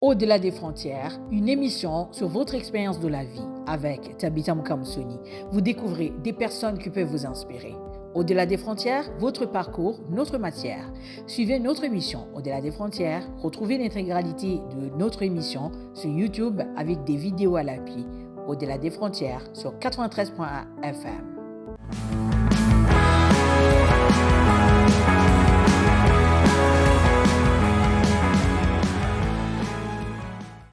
Au-delà des frontières, une émission sur votre expérience de la vie avec Tabitha Mkamsoni. Vous découvrez des personnes qui peuvent vous inspirer. Au-delà des frontières, votre parcours, notre matière. Suivez notre émission Au-delà des frontières. Retrouvez l'intégralité de notre émission sur YouTube avec des vidéos à l'appui. Au-delà des frontières sur 93.1 FM.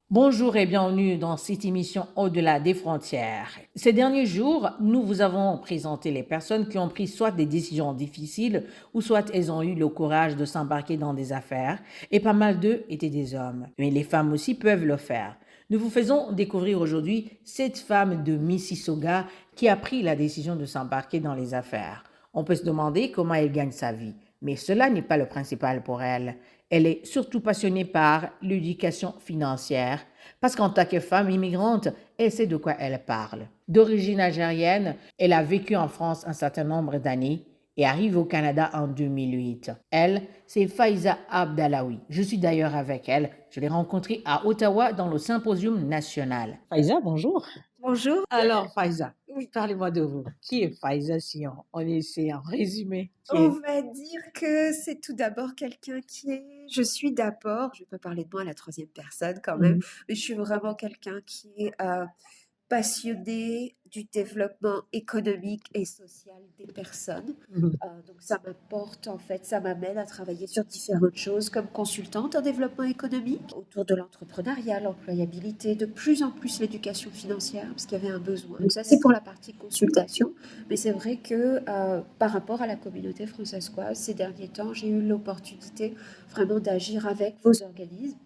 Bonjour et bienvenue dans cette émission Au-delà des frontières. Ces derniers jours, nous vous avons présenté les personnes qui ont pris soit des décisions difficiles ou soit elles ont eu le courage de s'embarquer dans des affaires et pas mal d'eux étaient des hommes. Mais les femmes aussi peuvent le faire. Nous vous faisons découvrir aujourd'hui cette femme de Mississauga qui a pris la décision de s'embarquer dans les affaires. On peut se demander comment elle gagne sa vie, mais cela n'est pas le principal pour elle. Elle est surtout passionnée par l'éducation financière parce qu'en tant que femme immigrante, elle sait de quoi elle parle. D'origine algérienne, elle a vécu en France un certain nombre d'années et arrive au Canada en 2008. Elle, c'est Faiza Abdallaoui. Je suis d'ailleurs avec elle. Je l'ai rencontrée à Ottawa dans le Symposium national. Faiza, bonjour. Bonjour. Alors, Faiza, Oui. parlez-moi de vous. Qui est Faiza si on essaie en résumé? On va dire que c'est tout d'abord quelqu'un je suis d'abord, je peux parler de moi à la troisième personne quand même, mais je suis vraiment quelqu'un qui est passionné du développement économique et social des personnes. Donc ça m'apporte en fait, ça m'amène à travailler sur différentes choses comme consultante en développement économique, autour de l'entrepreneuriat, l'employabilité, de plus en plus l'éducation financière, parce qu'il y avait un besoin. Donc ça c'est pour la partie consultation, mais c'est vrai que par rapport à la communauté françaiscoise, ces derniers temps, j'ai eu l'opportunité vraiment d'agir avec vos organismes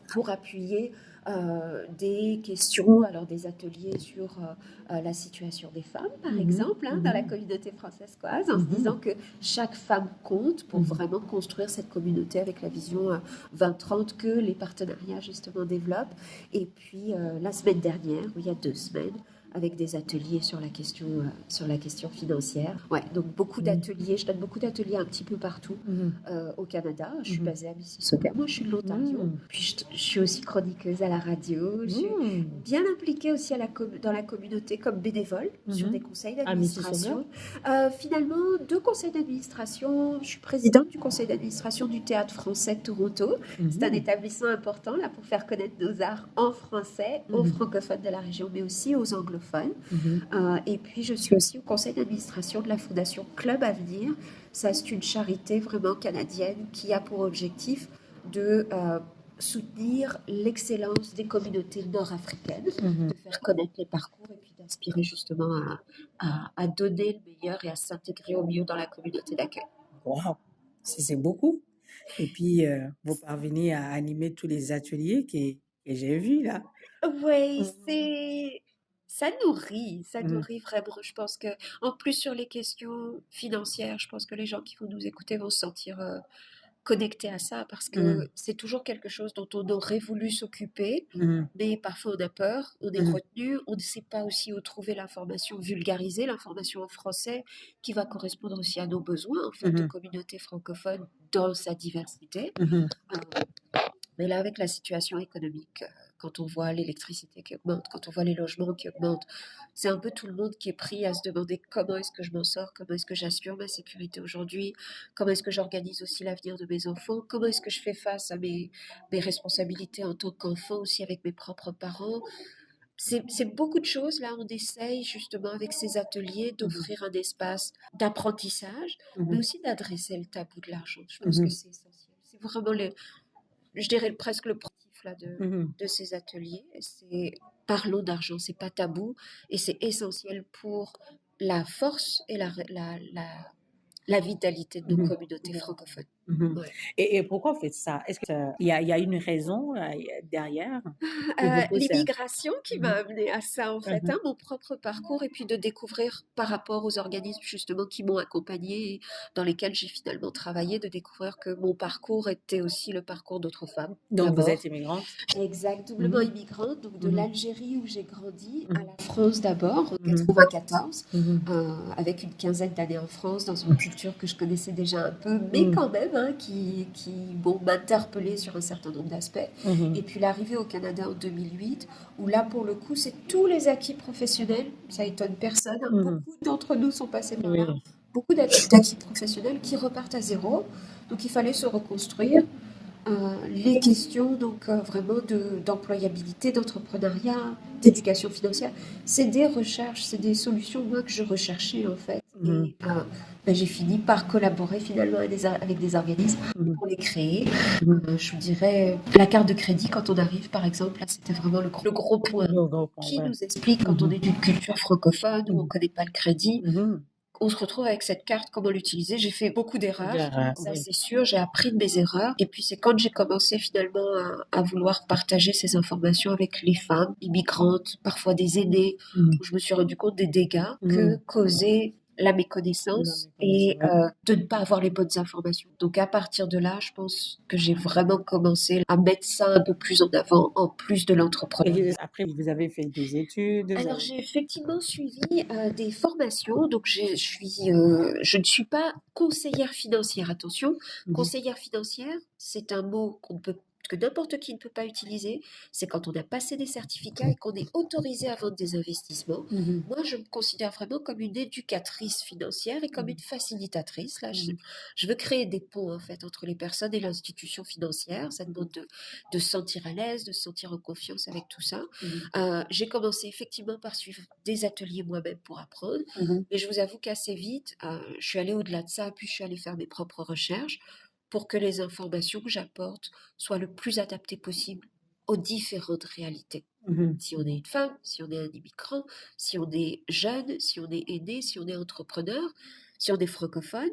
pour appuyer des questions, alors des ateliers sur la situation des femmes, par exemple, dans la communauté françaiscoise, en se disant que chaque femme compte pour vraiment construire cette communauté avec la vision 2030 que les partenariats justement développent. Et puis la semaine dernière, ou il y a 2 semaines, avec des ateliers sur la question financière. Ouais, donc beaucoup d'ateliers, je donne beaucoup d'ateliers un petit peu partout au Canada. Je suis basée à Mississauga, moi je suis de l'Ontario. Puis je suis aussi chroniqueuse à la radio. Je suis bien impliquée aussi dans la communauté comme bénévole sur des conseils d'administration. Finalement, 2 conseils d'administration. Je suis présidente du conseil d'administration du Théâtre français de Toronto. C'est un établissement important là pour faire connaître nos arts en français aux francophones de la région, mais aussi aux anglophones. Et puis je suis aussi au conseil d'administration de la fondation Club Avenir. Ça, c'est une charité vraiment canadienne qui a pour objectif de soutenir l'excellence des communautés nord-africaines, de faire connaître les parcours et puis d'aspirer justement à donner le meilleur et à s'intégrer au mieux dans la communauté d'accueil. Wow, c'est beaucoup. Et puis, vous parvenez à animer tous les ateliers que j'ai vus là. Oui, ça nourrit vraiment. Je pense que, en plus sur les questions financières, je pense que les gens qui vont nous écouter vont se sentir connectés à ça parce que c'est toujours quelque chose dont on aurait voulu s'occuper, mais parfois on a peur, on est retenu, on ne sait pas aussi où trouver l'information vulgarisée, l'information en français qui va correspondre aussi à nos besoins en fait de communauté francophone dans sa diversité. Mais là, avec la situation économique, quand on voit l'électricité qui augmente, quand on voit les logements qui augmentent, c'est un peu tout le monde qui est pris à se demander comment est-ce que je m'en sors, comment est-ce que j'assure ma sécurité aujourd'hui, comment est-ce que j'organise aussi l'avenir de mes enfants, comment est-ce que je fais face à mes responsabilités en tant qu'enfant aussi avec mes propres parents. C'est beaucoup de choses. Là, on essaye justement avec ces ateliers d'offrir un espace d'apprentissage, mais aussi d'adresser le tabou de l'argent. Je pense que c'est essentiel. C'est vraiment je dirais presque le principe là, de ces ateliers. C'est parlons d'argent, c'est pas tabou et c'est essentiel pour la force et la vitalité de nos communautés francophones. Ouais. Et pourquoi vous faites ça? Est-ce qu'il y a une raison derrière qui vous pousse à... L'immigration qui m'a amenée à ça en fait, mon propre parcours et puis de découvrir par rapport aux organismes justement qui m'ont accompagnée et dans lesquels j'ai finalement travaillé, de découvrir que mon parcours était aussi le parcours d'autres femmes. Donc d'abord. Vous êtes immigrante? Exact, doublement immigrante, donc de l'Algérie où j'ai grandi à la France d'abord, en 94, avec une quinzaine d'années en France dans une culture que je connaissais déjà un peu, mais quand même hein, qui bon, m'interpellaient sur un certain nombre d'aspects. Et puis l'arrivée au Canada en 2008, où là, pour le coup, c'est tous les acquis professionnels, ça étonne personne, hein, Mhm. beaucoup d'entre nous sont passés par Oui. là, beaucoup d'acquis professionnels qui repartent à zéro, donc il fallait se reconstruire. Les questions donc vraiment d'employabilité, d'entrepreneuriat, d'éducation financière, c'est des recherches, c'est des solutions moi que je recherchais en fait. Mhm. Et j'ai fini par collaborer finalement avec des organismes Mhm. pour les créer. Mhm. Je vous dirais la carte de crédit quand on arrive par exemple, là c'était vraiment le gros point Le gros point, qui ouais. nous explique quand on Mhm. est d'une culture francophone où on Mhm. connaît pas le crédit. Mhm. On se retrouve avec cette carte, comment l'utiliser. J'ai fait beaucoup d'erreurs, ça Oui. c'est sûr, j'ai appris de mes erreurs. Et puis c'est quand j'ai commencé finalement à vouloir partager ces informations avec les femmes immigrantes, parfois des aînés, Mhm. où je me suis rendu compte des dégâts que Mhm. causait la La méconnaissance méconnaissance, et ouais. de ne pas avoir les bonnes informations. Donc à partir de là, je pense que j'ai vraiment commencé à mettre ça un peu plus en avant, en plus de l'entrepreneuriat. Et après, vous avez fait des études. Alors j'ai effectivement suivi des formations, donc je ne suis pas conseillère financière, attention. Mhm. Conseillère financière, c'est un mot que n'importe qui ne peut pas utiliser. C'est quand on a passé des certificats et qu'on est autorisé à vendre des investissements. Mhm. Moi, je me considère vraiment comme une éducatrice financière et comme une facilitatrice. Là, je veux créer des ponts en fait entre les personnes et l'institution financière. Ça demande de se sentir à l'aise, de se sentir en confiance avec tout ça. Mhm. J'ai commencé effectivement par suivre des ateliers moi-même pour apprendre, Mhm. mais je vous avoue qu'assez vite, je suis allée au-delà de ça, puis je suis allée faire mes propres recherches pour que les informations que j'apporte soient le plus adaptées possible aux différentes réalités. Mhm. Si on est une femme, si on est un immigrant, si on est jeune, si on est aîné, si on est entrepreneur, si on est francophone,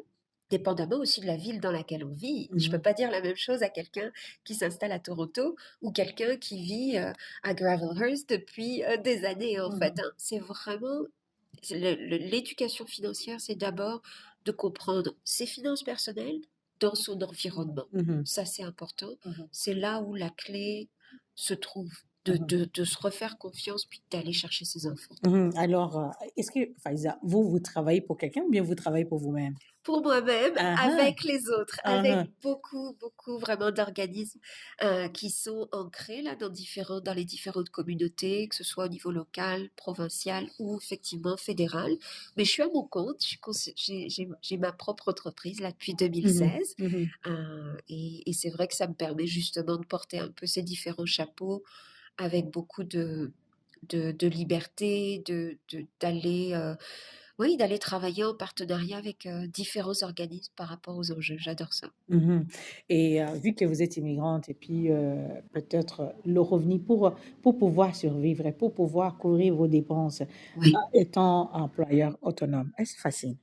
dépendamment aussi de la ville dans laquelle on vit. Je ne peux Mhm. pas dire la même chose à quelqu'un qui s'installe à Toronto ou quelqu'un qui vit à Gravelhurst depuis des années en fait. Hein. C'est vraiment l'éducation financière, c'est d'abord de comprendre ses finances personnelles dans son environnement. Mhm. Ça, c'est important. Mhm. C'est là où la clé se trouve, Mhm. de se refaire confiance puis d'aller chercher ses enfants. Mhm. Alors, est-ce que, Faiza, vous travaillez pour quelqu'un ou bien vous travaillez pour vous-même? Pour moi-même, Ah ah, avec les autres, ah avec ah. beaucoup, beaucoup vraiment d'organismes qui sont ancrés là dans les différentes communautés, que ce soit au niveau local, provincial ou effectivement fédéral. Mais je suis à mon compte, j'ai ma propre entreprise là depuis Mhm. 2016 Mhm. et c'est vrai que ça me permet justement de porter un peu ces différents chapeaux avec beaucoup de liberté, d'aller oui, d'aller travailler en partenariat avec différents organismes par rapport aux enjeux. J'adore ça. Mhm. Et vu que vous êtes immigrante et puis peut-être le revenu pour pouvoir survivre et pour pouvoir couvrir vos dépenses Oui. étant employeur autonome, est-ce facile?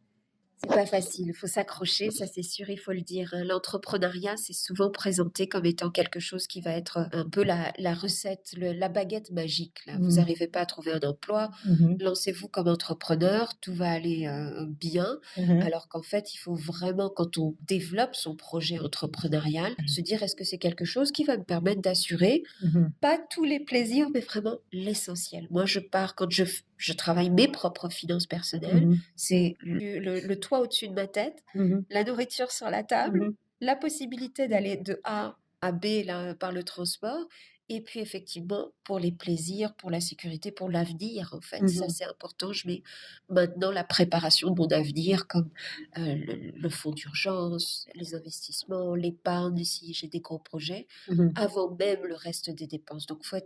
C'est pas facile, il faut s'accrocher, ça c'est sûr, il faut le dire. Hein. L'entrepreneuriat, c'est souvent présenté comme étant quelque chose qui va être un peu la recette, la baguette magique. Là. Vous Mhm. n'arrivez pas à trouver un emploi, Mhm. lancez-vous comme entrepreneur, tout va aller bien. Mhm. Alors qu'en fait, il faut vraiment, quand on développe son projet entrepreneurial, se dire est-ce que c'est quelque chose qui va me permettre d'assurer Mhm. pas tous les plaisirs, mais vraiment l'essentiel. Moi, je pars quand je travaille mes propres finances personnelles. Mhm. C'est le toit au-dessus de ma tête, Mhm. la nourriture sur la table, Mhm. la possibilité d'aller de A à B là, par le transport. Et puis effectivement, pour les plaisirs, pour la sécurité, pour l'avenir, en fait. Ça, Mhm. c'est important. Je mets maintenant la préparation de mon avenir comme le fonds d'urgence, les investissements, l'épargne si j'ai des gros projets Mhm. avant même le reste des dépenses. Donc, faut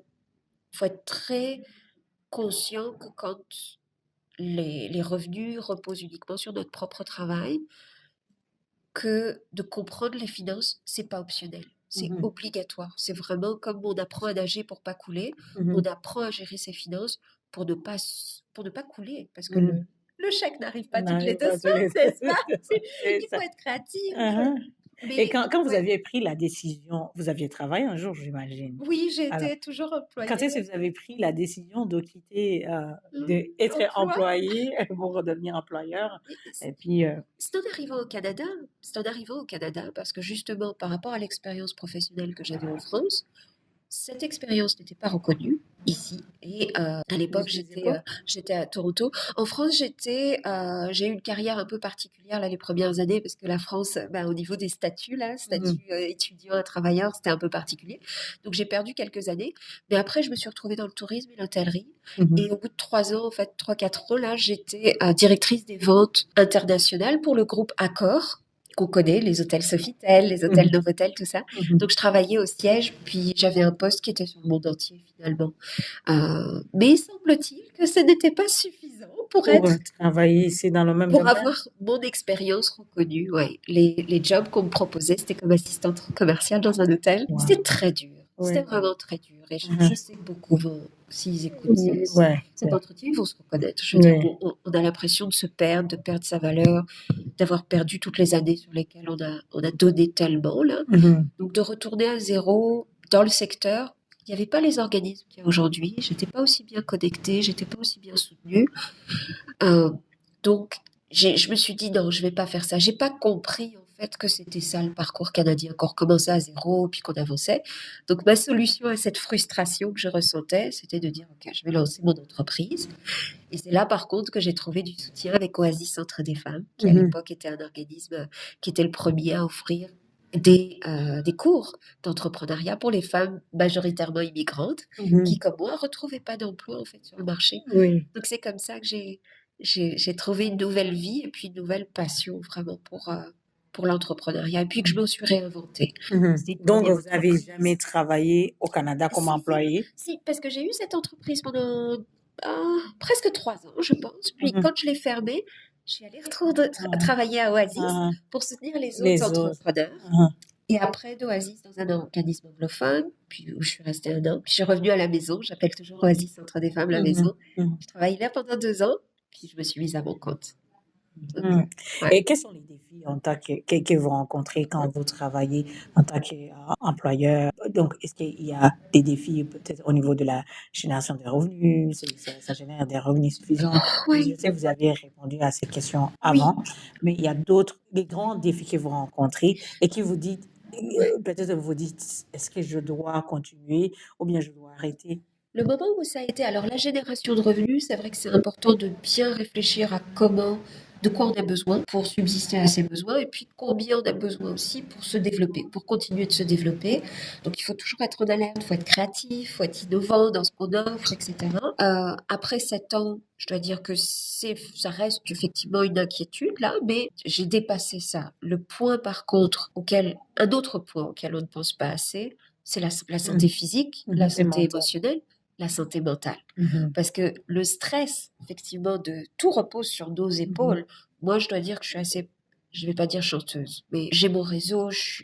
être très conscient que quand les revenus reposent uniquement sur notre propre travail, que de comprendre les finances, c'est pas optionnel. C'est Mhm. obligatoire. C'est vraiment comme on apprend à nager pour pas couler, on Mhm. apprend à gérer ses finances pour ne pas couler. Parce que Mhm. le chèque n'arrive On pas toutes les n'arrive 2 pas tous les semaines, n'est-ce pas? C'est Il ça. faut être créatif. Uh-huh. Et Mais quand vous ouais, aviez pris la décision, vous aviez travaillé un jour, j'imagine. oui, j'ai Alors, été toujours quand est-ce employée. que vous avez pris la décision de quitter, d'être Emploi. employé pour redevenir employeur? Et puis, C'est en arrivant au Canada, c'est en arrivant au Canada parce que justement par rapport à l'expérience professionnelle que j'avais en France, cette expérience n'était pas reconnue ici. Et à Vous l'époque, faisiez quoi? j'étais à Toronto. En France, j'ai eu une carrière un peu particulière là les premières années parce que la France, ben, au niveau des statuts là, Mhm, statut étudiant, travailleur, c'était un peu particulier. Donc j'ai perdu quelques années. Mais après, je me suis retrouvée dans le tourisme et l'hôtellerie. mhm, Et au bout de 3 ans, en fait, 3, 4 ans, là, j'étais directrice des ventes internationales pour le groupe Accor, qu'on connaît, les hôtels Sofitel, les hôtels mhm, Novotel, tout ça. mhm. Donc, je travaillais au siège, puis j'avais un poste qui était sur le monde entier, finalement. Mais il semble-t-il que ce n'était pas suffisant pour Pour être travailler ici dans le même pour domaine? avoir mon expérience reconnue, ouais. Les jobs qu'on me proposait, c'était comme assistante commerciale dans un hôtel. Ouais. C'était très dur. C'était Oui. vraiment très dur. Et je Mhm. sais que beaucoup vont, s'ils écoutent Ouais, cet ouais. entretien, ils vont se reconnaître. Je veux dire, Oui. on a l'impression de perdre sa valeur, d'avoir perdu toutes les années sur lesquelles on a donné tellement, là. Mhm, Donc, de retourner à zéro dans le secteur, il n'y avait pas les organismes qu'il y a aujourd'hui. J'étais pas aussi bien connectée, j'étais pas aussi bien soutenue. Euh, donc, je me suis dit, non, je vais pas faire ça. J'ai pas compris, en fait, que c'était ça le parcours canadien, qu'on recommençait à zéro, puis qu'on avançait. Donc, ma solution à cette frustration que je ressentais, c'était de dire, OK, je vais lancer mon entreprise. Et c'est là, par contre, que j'ai trouvé du soutien avec Oasis Centre des Femmes, qui à mhm, l'époque était un organisme qui était le premier à offrir des cours d'entrepreneuriat pour les femmes majoritairement immigrantes mhm. qui, comme moi, retrouvaient pas d'emploi en fait sur le marché. Oui. Donc c'est comme ça que j'ai trouvé une nouvelle vie et puis une nouvelle passion vraiment pour l'entrepreneuriat et puis que je me suis réinventée. Mhm. C'était de Donc, monter vous mon n'avez jamais entreprise. travaillé au Canada comme Si, si, employé? si, parce que j'ai eu cette entreprise pendant presque 3 ans, je pense. Puis Mhm. quand je l'ai fermée, je suis allée retourner Ah, travailler à Oasis ah, pour soutenir les autres les autres. entrepreneurs. Ah, Et après d'Oasis dans un organisme anglophone, puis où je suis restée 1 an, puis je suis revenue à la maison. J'appelle toujours Oasis Centre des Femmes la mhm, maison. mhm. Je travaillai là pendant 2 ans, puis je me suis mise à mon compte. Donc, Mhm. ouais. Et quels sont les défis en tant que vous rencontrez quand vous travaillez en tant qu'employeur? Donc, est-ce qu'il y a des défis peut-être au niveau de la génération des revenus? Ça génère des revenus suffisants? Je Oui, sais que vous avez répondu à ces questions oui. avant, mais il y a d'autres, des grands défis que vous rencontrez et que vous dites, peut-être vous vous dites, est-ce que je dois continuer ou bien je dois arrêter? Le moment où ça a été, alors la génération de revenus, c'est vrai que c'est important de bien réfléchir à de quoi on a besoin pour subsister à ses besoins et puis combien on a besoin aussi pour se développer, pour continuer de se développer. Donc il faut toujours être en alerte, il faut être créatif, il faut être innovant dans ce qu'on offre, etc. Après 7 ans, je dois dire que ça reste effectivement une inquiétude là, mais j'ai dépassé ça. Le point par contre un autre point auquel on ne pense pas assez, c'est la santé Mhm, physique, la mhm. Et santé mental. émotionnelle, la santé mentale. Mhm, Parce que le stress, effectivement, tout repose sur nos mhm, épaules. Moi, je dois dire que je suis assez, je vais pas dire chanteuse, mais j'ai mon réseau, je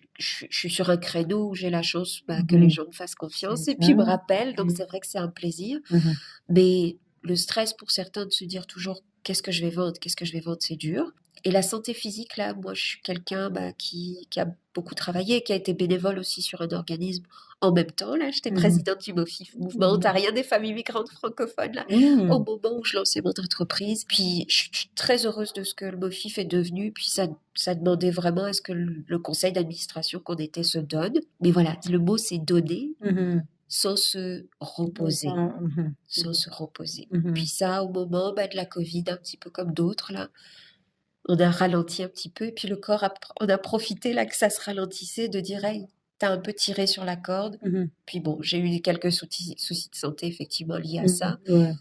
suis sur un créneau où j'ai la chance que les mhm. gens me fassent C'est confiance et puis me bien. rappellent. Donc, Mhm, c'est vrai que c'est un plaisir. mhm, Mais le stress pour certains de se dire toujours qu'est-ce que je vais vendre, qu'est-ce que je vais vendre, c'est dur. Et la santé physique, là, moi, je suis quelqu'un qui a beaucoup travaillé, qui a été bénévole aussi sur un organisme en même temps. Là, j'étais mhm, présidente du MOFIF, Mouvement mhm. ontarien des familles migrantes francophones, là, au Mhm. moment où je lançais mon entreprise. Puis, je suis très heureuse de ce que le MOFIF est devenu. Puis, ça demandait vraiment à ce que le conseil d'administration qu'on était se donne. Mais voilà, le mot, c'est donner Mhm. sans se reposer Mhm. sans se reposer. Puis Mhm. ça, au moment de la Covid, un petit peu comme d'autres, là, on a ralenti un petit peu, et puis le corps, on a profité là que ça se ralentissait, de dire, hey, t'as un peu tiré sur la corde. Mhm. Puis bon, j'ai eu quelques soucis de santé effectivement liés à Mhm. ça. Ouais.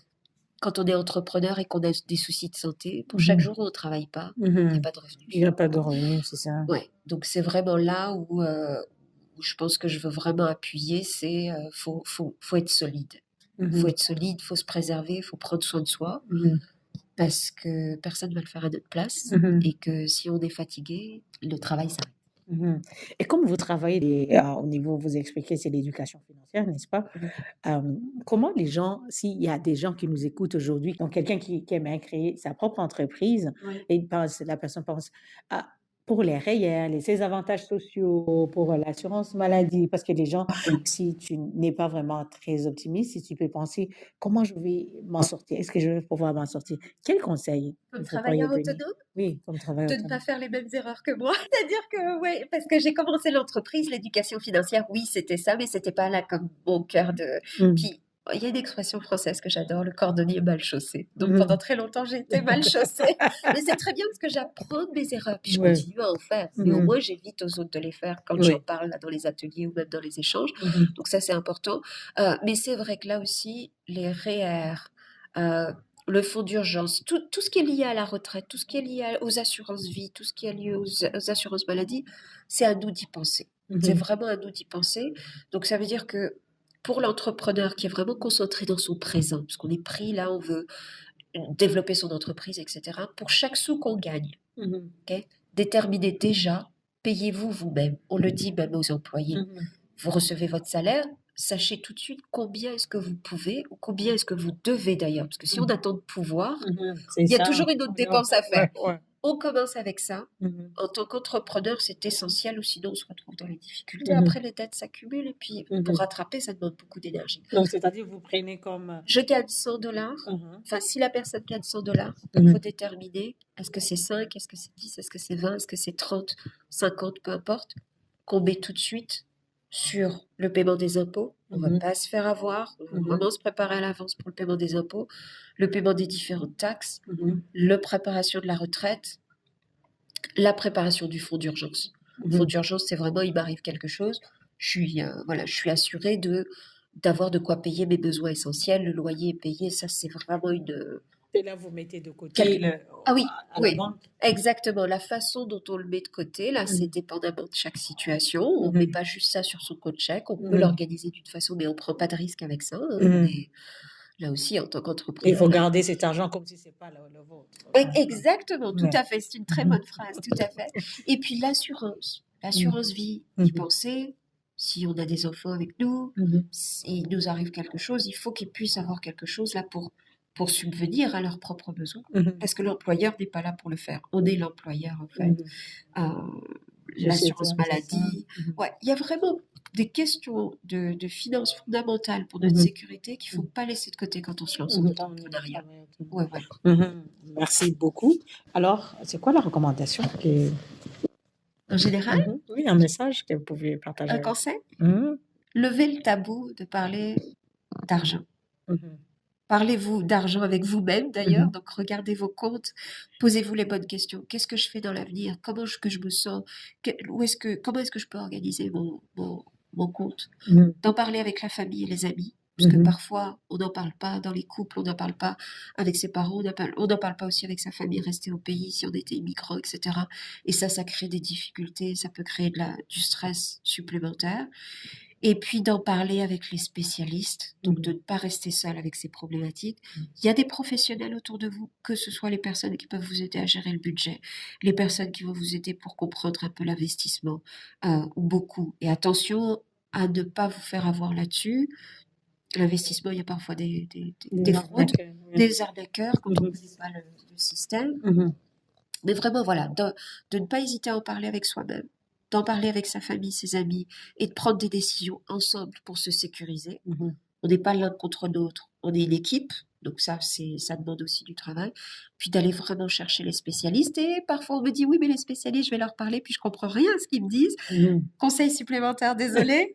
Quand on est entrepreneur et qu'on a des soucis de santé, pour chaque Mhm. jour où on ne travaille pas, il n'y a Mhm. pas de Il n'y revenus. a pas de revenus, c'est ça. Ouais, donc c'est vraiment là où je pense que je veux vraiment appuyer, c'est faut être solide. Faut Mhm. être solide, faut se préserver, faut prendre soin de soi. Mhm. Parce que personne ne va le faire à notre place Mhm. et que si on est fatigué, le travail s'arrête. Mhm. Et comme vous travaillez au niveau, vous expliquez, c'est l'éducation financière, n'est-ce pas? Mhm. Euh, Comment les gens, s'il y a des gens qui nous écoutent aujourd'hui, donc quelqu'un qui aimerait créer sa propre entreprise Ouais. et la personne pense, ah, pour les REER, ces avantages sociaux, pour l'assurance maladie, parce que les gens, Oui. si tu n'es pas vraiment très optimiste, si tu peux penser, comment je vais m'en sortir? Est-ce que je vais pouvoir m'en sortir? Quel conseil Comme vous pourriez travailleur donner? autonome? Oui, comme travailleur De ne pas autonome. faire les mêmes erreurs que moi. C'est-à-dire que, ouais, parce que j'ai commencé l'entreprise, l'éducation financière, oui, c'était ça, mais c'était pas là comme mon cœur de. Mmh. Puis, il y a une expression française que j'adore, le cordonnier mal chaussé. Donc, pendant Mmh. très longtemps, j'ai été mal chaussée. Mais c'est très bien parce que j'apprends de mes erreurs, puis je Ouais. continue à en faire. Mais au Mmh. moins, j'évite aux autres de les faire quand j'en Oui. parle là, dans les ateliers ou même dans les échanges. Mmh. Donc, ça, c'est important. Mais c'est vrai que là aussi, les REER, euh, le fonds d'urgence, tout ce qui est lié à la retraite, tout ce qui est lié aux assurances vie, tout ce qui est lié aux assurances maladie, c'est à nous d'y penser. C'est Mmh. vraiment à nous d'y penser. Donc ça veut dire que pour l'entrepreneur qui est vraiment concentré dans son présent, parce qu'on est pris là, on veut développer son entreprise, etc., pour chaque sou qu'on gagne, Mmh. ok, déterminez déjà, payez-vous vous-même. On le dit même aux employés. Mmh. Vous recevez votre salaire, sachez tout de suite combien est-ce que vous pouvez ou combien est-ce que vous devez d'ailleurs. Parce que si on Mmh. attend de pouvoir, C'est il y a ça. toujours une autre Ouais, dépense à faire. ouais, ouais. On commence avec ça. Mmh. En tant qu'entrepreneur, c'est essentiel ou sinon on se retrouve dans les difficultés. Mmh. Après, les dettes s'accumulent et puis pour Mmh. rattraper, ça demande beaucoup d'énergie. Donc, c'est-à-dire, vous prenez comme. Je gagne $100. Mmh. Enfin, si la personne gagne $100, Mmh. il faut déterminer est-ce que c'est 5, est-ce que c'est 10, est-ce que c'est 20, est-ce que c'est 30, 50, peu importe, qu'on met tout de suite sur le paiement des impôts. On ne va Mmh. pas se faire avoir, on va Mmh. vraiment se préparer à l'avance pour le paiement des impôts, le paiement des différentes taxes, Mmh. la préparation de la retraite, la préparation du fonds d'urgence. Le fonds Mmh. d'urgence, c'est vraiment, il m'arrive quelque chose, voilà, je suis assurée d'avoir de quoi payer mes besoins essentiels, le loyer est payé, ça c'est vraiment Et là, vous mettez de côté Quel- Ah oui, à la oui, banque. exactement. La façon dont on le met de côté, là, c'est Mmh. dépendamment de chaque situation. On ne met Mmh. pas juste ça sur son compte chèque. On peut Mmh. l'organiser d'une façon, mais on ne prend pas de risque avec ça. Hein. Mmh. Mais là aussi, en tant Il qu'entrepreneur. faut garder cet argent comme si ce n'est pas le vôtre. Exactement, tout Ouais. à fait. C'est une très bonne phrase, tout à fait. Et puis l'assurance. L'assurance vie, y Mhm. penser. Si on a des enfants avec nous, Mhm. s'il nous arrive quelque chose, il faut qu'ils puissent avoir quelque chose là pour subvenir à leurs propres besoins. Mhm. Parce que l'employeur n'est pas là pour le faire. On est l'employeur, en fait. Mhm. L'assurance C'est ça. maladie. Mhm. Ouais, il y a vraiment des questions de finances fondamentales pour notre Mhm. sécurité qu'il ne faut pas laisser de côté quand on se lance en Mhm. entrepreneuriat. Ouais, ouais. Mhm. Merci beaucoup. Alors, c'est quoi la recommandation En général, Mhm. Oui, un message que vous pouvez partager. un conseil, Mhm. levez le tabou de parler d'argent. Mhm. Parlez-vous d'argent avec vous-même d'ailleurs, Mhm. donc regardez vos comptes, posez-vous les bonnes questions. Qu'est-ce que je fais dans l'avenir? Comment que je me sens? Comment est-ce que je peux organiser mon compte? Mhm. D'en parler avec la famille et les amis, parce que Mhm. parfois on n'en parle pas dans les couples, on n'en parle pas avec ses parents, on n'en parle pas aussi avec sa famille restée au pays si on était immigrant, etc. Et ça crée des difficultés, ça peut créer du stress supplémentaire. Et puis d'en parler avec les spécialistes, donc de ne pas rester seul avec ces problématiques. Il y a des professionnels autour de vous, que ce soit les personnes qui peuvent vous aider à gérer le budget, les personnes qui vont vous aider pour comprendre un peu l'investissement, ou beaucoup. Et attention à ne pas vous faire avoir là-dessus. L'investissement, il y a parfois des fraudes, des arnaqueurs quand on ne connaît pas le système. Mhm. Mais vraiment, voilà, de ne pas hésiter à en parler avec soi-même, d'en parler avec sa famille, ses amis, et de prendre des décisions ensemble pour se sécuriser. Mhm. On n'est pas l'un contre l'autre, on est une équipe, donc ça demande aussi du travail. Puis d'aller vraiment chercher les spécialistes, et parfois on me dit, oui, mais les spécialistes, je vais leur parler, puis je comprends rien à ce qu'ils me disent. Mhm. Conseil supplémentaire, désolé,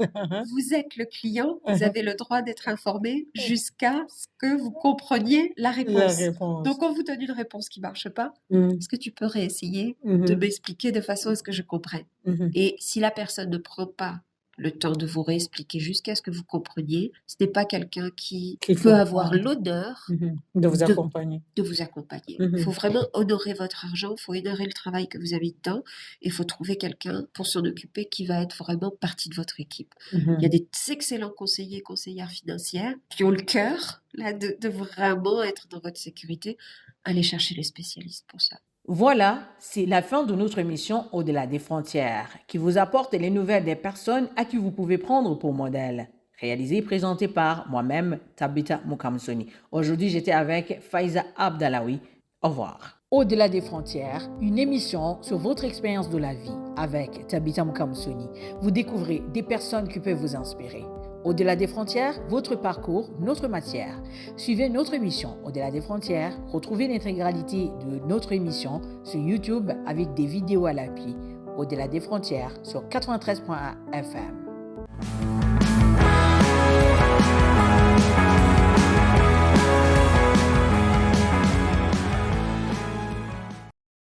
vous êtes le client, vous avez le droit d'être informé jusqu'à ce que vous compreniez la réponse. Donc on vous donne une réponse qui ne marche pas. Mhm. Est-ce que tu peux réessayer Mhm. de m'expliquer de façon à ce que je comprenne? Mhm. Et si la personne ne prend pas le temps de vous réexpliquer jusqu'à ce que vous compreniez, ce n'est pas quelqu'un qui Qu'il faut peut avoir prendre. l'honneur Mhm. De vous de- accompagner. de vous accompagner. Mhm. Il faut vraiment honorer votre argent, il faut honorer le travail que vous avez dedans, et il faut trouver quelqu'un pour s'en occuper qui va être vraiment partie de votre équipe. Mhm. Il y a des excellents conseillers, conseillères financières qui ont le cœur là, de vraiment être dans votre sécurité. Allez chercher les spécialistes pour ça. Voilà, c'est la fin de notre émission Au-delà des frontières, qui vous apporte les nouvelles des personnes à qui vous pouvez prendre pour modèle. Réalisé et présenté par moi-même, Tabitha Mukamsoni. Aujourd'hui, j'étais avec Faiza Abdallaoui. Au revoir. Au-delà des frontières, une émission sur votre expérience de la vie avec Tabitha Mukamusoni. Vous découvrez des personnes qui peuvent vous inspirer. Au-delà des frontières, votre parcours, notre matière. Suivez notre émission Au-delà des frontières. Retrouvez l'intégralité de notre émission sur YouTube avec des vidéos à l'appui. Au-delà des frontières sur 93.1 FM.